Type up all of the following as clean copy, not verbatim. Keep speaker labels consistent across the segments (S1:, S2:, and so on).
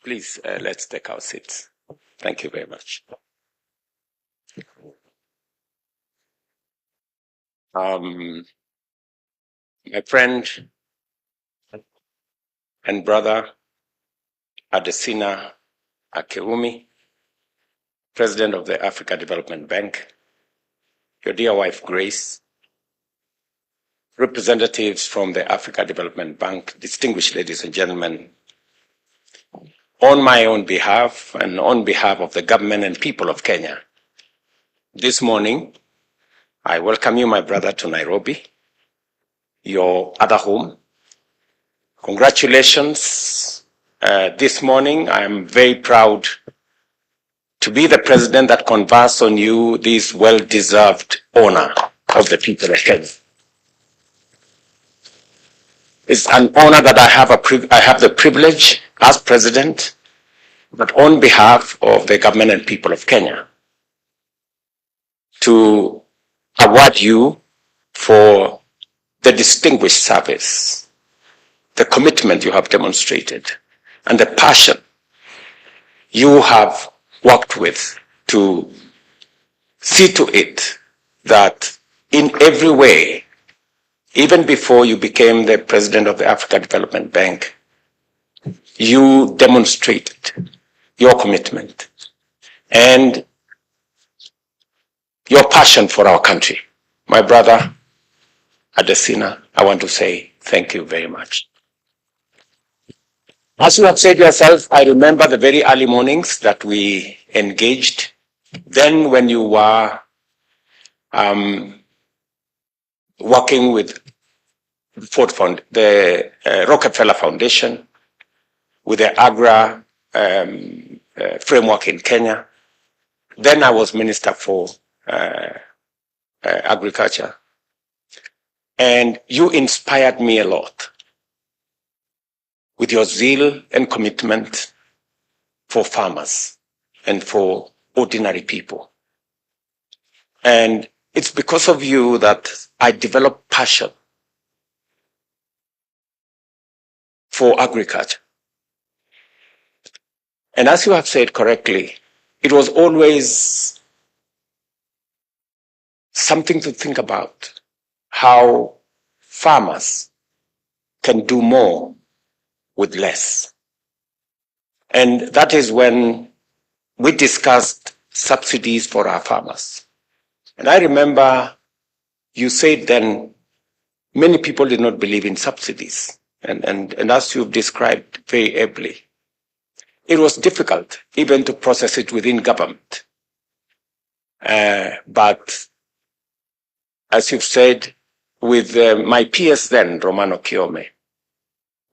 S1: Please, let's take our seats. Thank you very much. My friend and brother, Adesina Akeumi, President of the Africa Development Bank, your dear wife, Grace, representatives from the Africa Development Bank, distinguished ladies and gentlemen, on my own behalf and on behalf of the government and people of Kenya, this morning, I welcome you, my brother, to Nairobi, your other home. Congratulations. This morning, I'm very proud to be the president that confers on you this well-deserved honor of the people of Kenya. It's an honor that I have the privilege as president, but on behalf of the government and people of Kenya, to award you for the distinguished service, the commitment you have demonstrated, and the passion you have worked with to see to it that in every way, even before you became the president of the Africa Development Bank, you demonstrated your commitment and your passion for our country. My brother, Adesina, I want to say thank you very much. As you have said yourself, I remember the very early mornings that we engaged. Then when you were working with the Rockefeller Foundation, with the AGRA framework in Kenya. Then I was Minister for Agriculture. And you inspired me a lot with your zeal and commitment for farmers and for ordinary people. And it's because of you that I developed passion for agriculture. And as you have said correctly, it was always something to think about, how farmers can do more with less. And that is when we discussed subsidies for our farmers. And I remember you said then many people did not believe in subsidies. And as you've described very ably, it was difficult even to process it within government. But as you've said, with my PS then, Romano Kiome,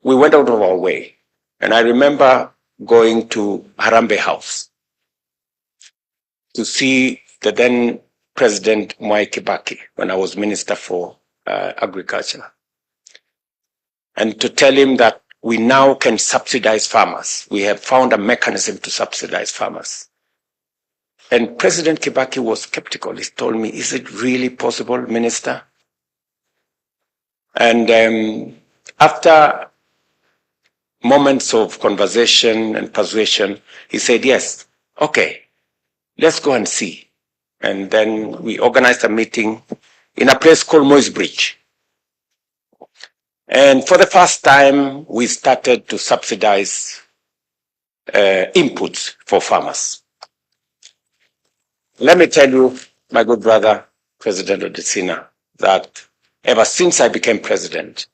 S1: we went out of our way. And I remember going to Harambee House to see the then President Mwai Kibaki when I was Minister for Agriculture, and to tell him that we now can subsidize farmers. We have found a mechanism to subsidize farmers. And President Kibaki was skeptical. He told me, is it really possible, Minister? And after moments of conversation and persuasion, he said, yes, okay, let's go and see. And then we organized a meeting in a place called Moy's Bridge. And for the first time, we started to subsidize inputs for farmers. Let me tell you, my good brother, President Adesina, that ever since I became president,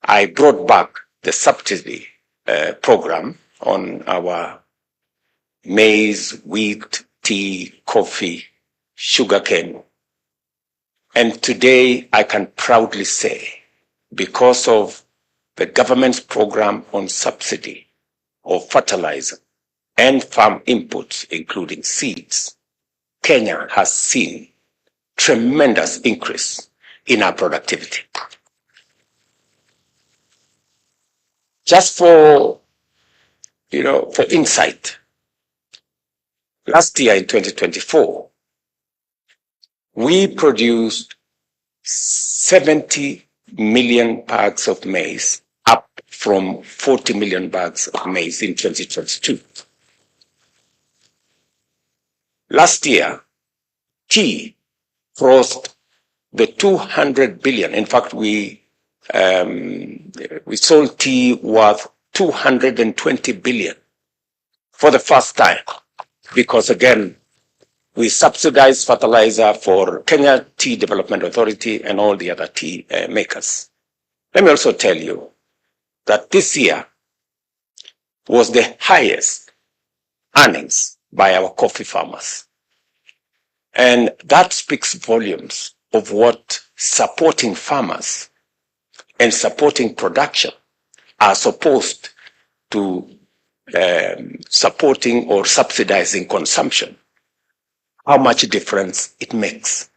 S1: I brought back the subsidy program on our maize, wheat, tea, coffee, sugarcane. And today I can proudly say, because of the government's program on subsidy of fertilizer and farm inputs, including seeds, Kenya has seen tremendous increase in our productivity. Just for insight, last year in 2024, we produced 70 million bags of maize, up from 40 million bags of maize in 2022. Last year, tea crossed the 200 billion. In fact, we sold tea worth 220 billion for the first time, because again, we subsidize fertilizer for Kenya Tea Development Authority and all the other tea makers. Let me also tell you that this year was the highest earnings by our coffee farmers. And that speaks volumes of what supporting farmers and supporting production are supposed to supporting or subsidizing consumption, how much difference it makes.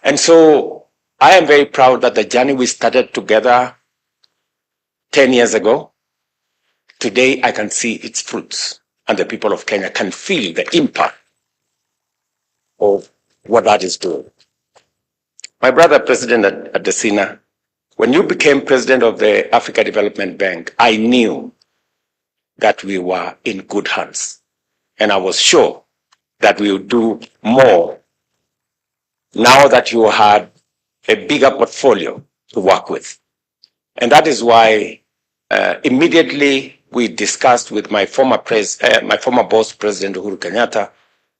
S1: And so I am very proud that the journey we started together 10 years ago, today I can see its fruits, and the people of Kenya can feel the impact of what that is doing. My brother, President Adesina, when you became president of the Africa Development Bank, I knew that we were in good hands. And I was sure that we would do more now that you had a bigger portfolio to work with. And that is why immediately we discussed with my former boss, President Uhuru Kenyatta.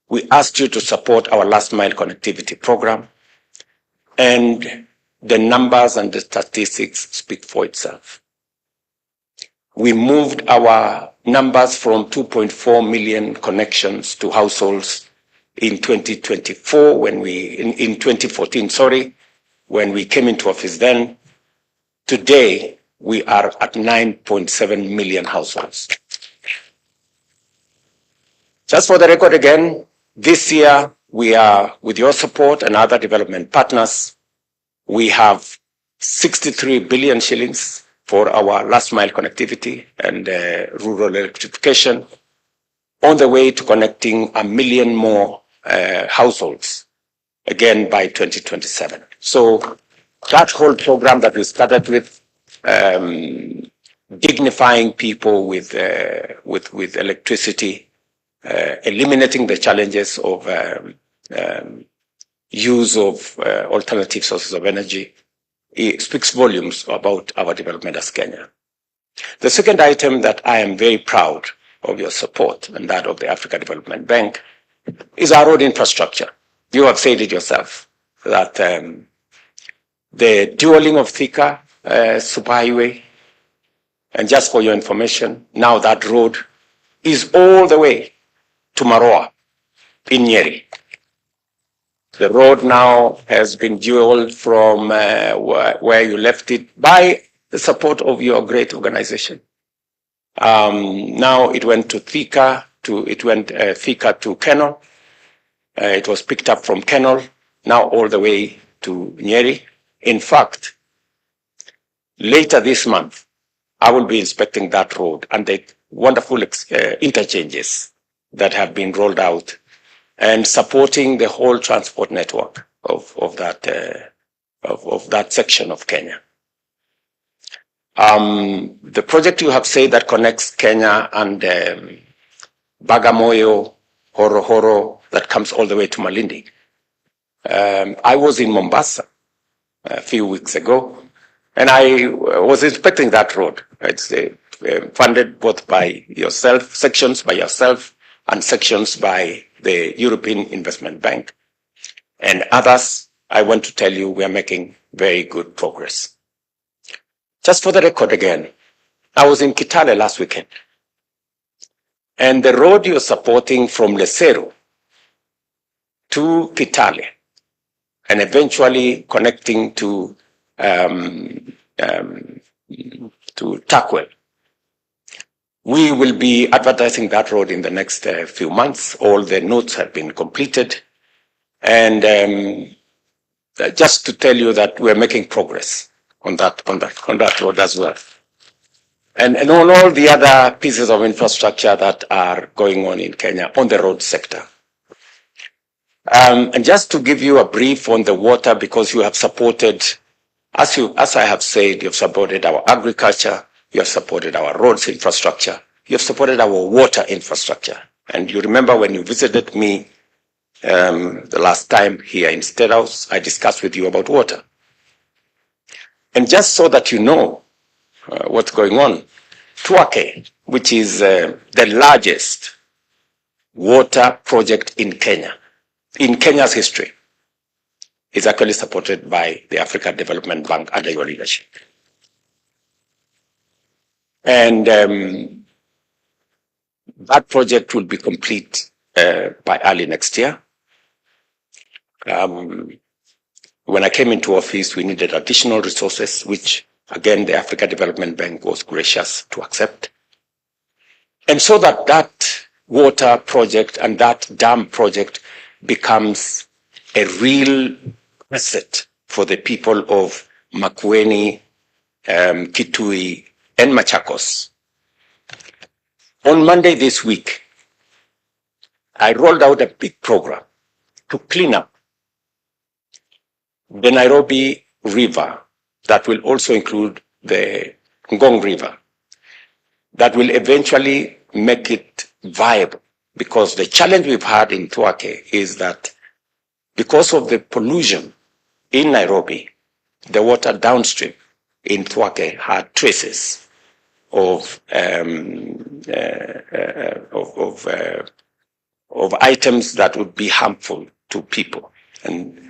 S1: We asked you to support our last mile connectivity program. And the numbers and the statistics speak for itself. We moved our numbers from 2.4 million connections to households in 2024 in 2014, when we came into office then. Today, we are at 9.7 million households. Just for the record again, this year we are, with your support and other development partners, we have 63 billion shillings for our last mile connectivity and rural electrification, on the way to connecting 1 million more households, again by 2027. So that whole program that we started with, dignifying people with electricity, eliminating the challenges of use of alternative sources of energy, it speaks volumes about our development as Kenya. The second item that I am very proud of your support and that of the Africa Development Bank is our road infrastructure. You have said it yourself that the dualing of Thika superhighway, and just for your information, now that road is all the way to Maroa in Nyeri. The road now has been dualed from where you left it by the support of your great organization. Now it went to Thika, Thika to Kenol. It was picked up from Kenol, now all the way to Nyeri. In fact, later this month, I will be inspecting that road and the wonderful interchanges that have been rolled out, and supporting the whole transport network of that section of Kenya. The project you have said that connects Kenya and Bagamoyo, Horohoro, that comes all the way to Malindi. I was in Mombasa a few weeks ago, and I was inspecting that road. It's funded both by yourself, sections by yourself, and sections by the European Investment Bank. And others, I want to tell you, we are making very good progress. Just for the record again, I was in Kitale last weekend. And the road you're supporting from Lesero to Kitale, and eventually connecting to Takwel, we will be advertising that road in the next few months. All the notes have been completed. And just to tell you that we're making progress on that road as well. And on all the other pieces of infrastructure that are going on in Kenya on the road sector. And just to give you a brief on the water, because you have supported As I have said, you've supported our agriculture, you have supported our roads infrastructure, you have supported our water infrastructure. And you remember when you visited me the last time here in State House, I discussed with you about water. And just so that you know what's going on, Tuake, which is the largest water project in Kenya's history, is actually supported by the African Development Bank under your leadership. And that project will be complete by early next year. When I came into office, we needed additional resources, which again, the Africa Development Bank was gracious to accept. And so that water project and that dam project becomes a real asset for the people of Makueni, Kitui, and Machakos. On Monday this week, I rolled out a big program to clean up the Nairobi River that will also include the Ngong River, that will eventually make it viable. Because the challenge we've had in Tuake is that because of the pollution in Nairobi, the water downstream in Tuake had traces of items that would be harmful to people. And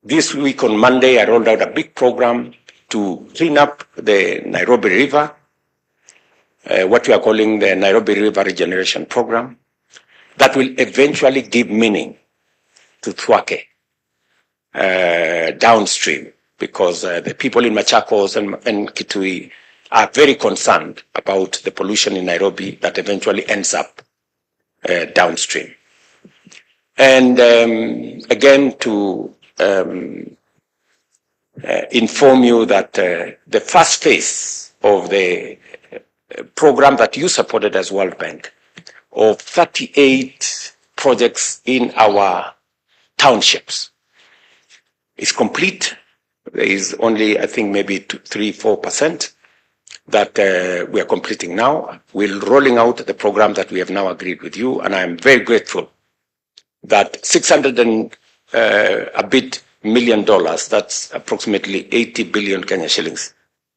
S1: this week on Monday, I rolled out a big program to clean up the Nairobi River, what we are calling the Nairobi River Regeneration Program, that will eventually give meaning to Tuake downstream, because the people in Machakos and Kitui are very concerned about the pollution in Nairobi that eventually ends up downstream. And again, to inform you that the first phase of the program that you supported as World Bank of 38 projects in our townships is complete. There is only, I think, maybe 3-4% that we are completing now. We're rolling out the program that we have now agreed with you, and I'm very grateful that 600 and a bit $1 million, that's approximately 80 billion Kenya shillings,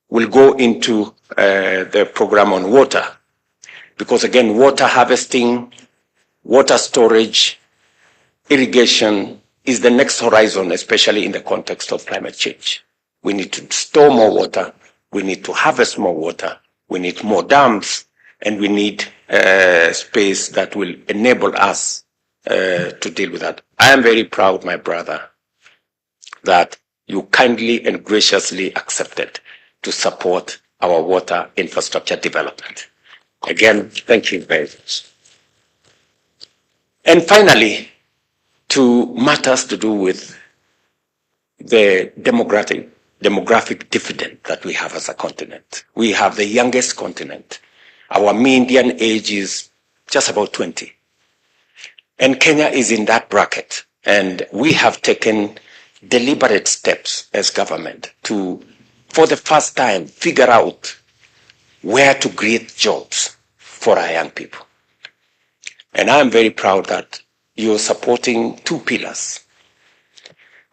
S1: will go into the program on water. Because again, water harvesting, water storage, irrigation is the next horizon, especially in the context of climate change. We need to store more water, we need to harvest more water, we need more dams, and we need space that will enable us to deal with that. I am very proud, my brother, that you kindly and graciously accepted to support our water infrastructure development. Again, thank you very much. And finally, to matters to do with the demographic dividend that we have as a continent. We have the youngest continent. Our median age is just about 20. And Kenya is in that bracket. And we have taken deliberate steps as government to, for the first time, figure out where to create jobs for our young people. And I'm very proud that you're supporting two pillars.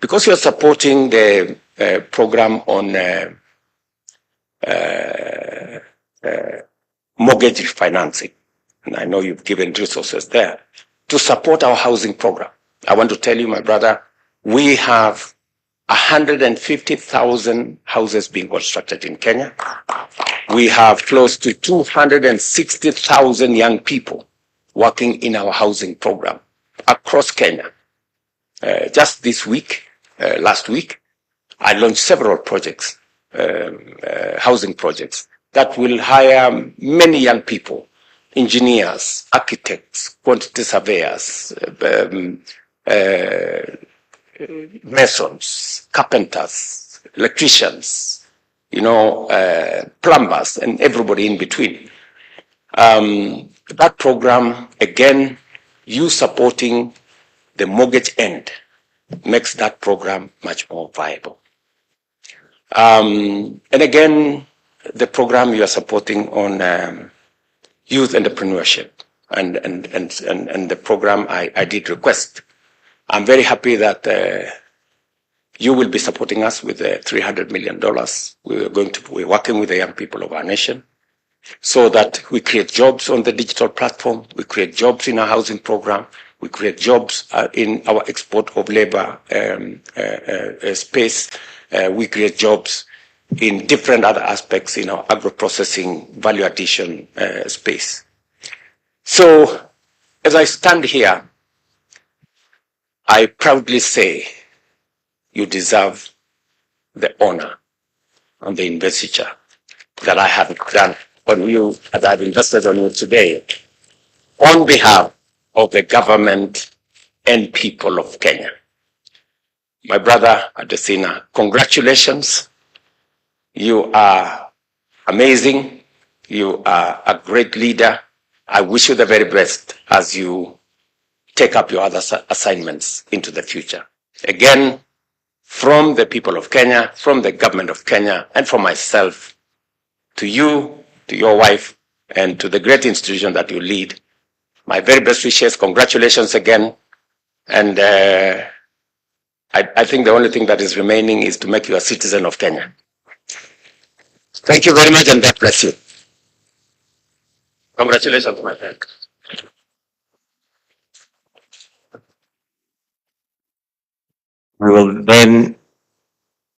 S1: Because you're supporting the program on mortgage refinancing, and I know you've given resources there, to support our housing program. I want to tell you, my brother, we have 150,000 houses being constructed in Kenya. We have close to 260,000 young people working in our housing program across Kenya. Just this week, last week, I launched several projects, housing projects, that will hire many young people, engineers, architects, quantity surveyors, masons, carpenters, electricians, plumbers, and everybody in between. That program, again, you supporting the mortgage end makes that program much more viable. And again, the program you are supporting on youth entrepreneurship and the program I did request. I'm very happy that you will be supporting us with $300 million. We're working with the young people of our nation so that we create jobs on the digital platform, we create jobs in our housing program, we create jobs in our export of labor space, we create jobs in different other aspects in our agro-processing value addition space. So as I stand here, I proudly say you deserve the honor and the investiture that I have done on you, that I've invested on you today, on behalf of the government and people of Kenya. My brother Adesina, congratulations. You are amazing. You are a great leader. I wish you the very best as you take up your other assignments into the future. Again, from the people of Kenya, from the government of Kenya, and from myself, to you, to your wife, and to the great institution that you lead, my very best wishes. Congratulations again. And I think the only thing that is remaining is to make you a citizen of Kenya. Thank you very much, and God bless you. Congratulations, my friend.
S2: We will then